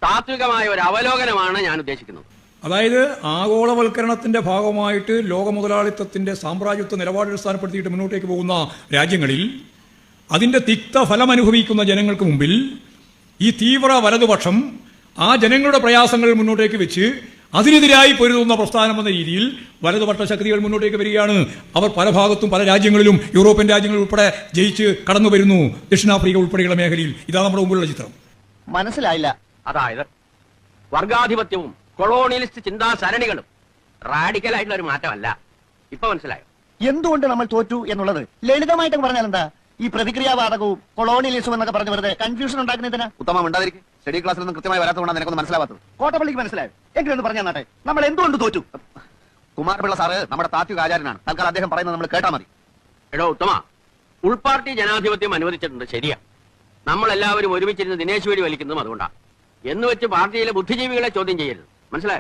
താത്വികമായ ഒരു അവലോകനമാണ് ഞാൻ ഉദ്ദേശിക്കുന്നത്. അതായത് ആഗോളവൽക്കരണത്തിന്റെ ഭാഗമായിട്ട് ലോക മുതലാളിത്തത്തിന്റെ സാമ്രാജ്യത്വ നിലപാട് അടിസ്ഥാനപ്പെടുത്തിയിട്ട് മുന്നോട്ടേക്ക് പോകുന്ന രാജ്യങ്ങളിൽ അതിന്റെ തിക്ത ഫലം അനുഭവിക്കുന്ന ജനങ്ങൾക്ക് മുമ്പിൽ ഈ തീവ്ര വലതുപക്ഷം ആ ജനങ്ങളുടെ പ്രയാസങ്ങൾ മുന്നോട്ടേക്ക് വെച്ച് അതിനെതിരായി പൊരുതുന്ന പ്രസ്ഥാനം എന്ന രീതിയിൽ വലതുപക്ഷ ശക്തികൾ മുന്നോട്ടേക്ക് വരികയാണ്. അവർ പല ഭാഗത്തും പല രാജ്യങ്ങളിലും യൂറോപ്യൻ രാജ്യങ്ങളിൽ ഉൾപ്പെടെ ജയിച്ച് കടന്നു വരുന്നു. ദക്ഷിണാഫ്രിക്ക ഉൾപ്പെടെയുള്ള മേഖലയിൽ ഇതാണ് നമ്മുടെ മുമ്പിലുള്ള ചിത്രം. മനസ്സിലായില്ല. അതായത് വർഗാധിപത്യവും കൊളോണിയലിസ്റ്റ് ചിന്താ സരണികളും റാഡിക്കലായിട്ടുള്ള ഒരു മാറ്റമല്ല. ഇപ്പൊ മനസ്സിലായോ എന്തുകൊണ്ട് നമ്മൾ തോറ്റു എന്നുള്ളത്? ലളിതമായിട്ട് പറഞ്ഞാൽ എന്താ, ഈ പ്രതിക്രിയാവാദകവും കൊളോണിയലിസം എന്നൊക്കെ പറഞ്ഞ് വെറുതെ കൺഫ്യൂഷൻ ഉണ്ടാക്കുന്നതിനാ? ഉത്തമം ഉണ്ടായിരിക്കും. സ്റ്റഡി ക്ലാസ്സിലൊന്നും കൃത്യമായി വരാത്തതുകൊണ്ടാണ് നിനക്കൊന്നും മനസ്സിലാവാത്തത്. കോട്ടപ്പള്ളിക്ക് മനസ്സിലായോ? എങ്കിലൊന്ന് പറഞ്ഞാൽ നാട്ടെ, നമ്മൾ എന്തുകൊണ്ട് തോറ്റു? കുമാരപിള്ള സാറ് നമ്മുടെ താത്വിക ആചാര്യനാണ്. തൽക്കാലം അദ്ദേഹം പറയുന്നത് നമ്മൾ കേട്ടാൽ മതി. എടോ ഉത്തമ, ഉൾപാർട്ടി ജനാധിപത്യം അനുവദിച്ചിട്ടുണ്ട്, ശരിയാ. നമ്മളെല്ലാവരും ഒരുമിച്ചിരുന്ന് ദിനേശ് വേടി വലിക്കുന്നതും അതുകൊണ്ടാണ്. എന്ന് വെച്ച് പാർട്ടിയിലെ ബുദ്ധിജീവികളെ ചോദ്യം ചെയ്യരുത്. മനസ്സിലായോ?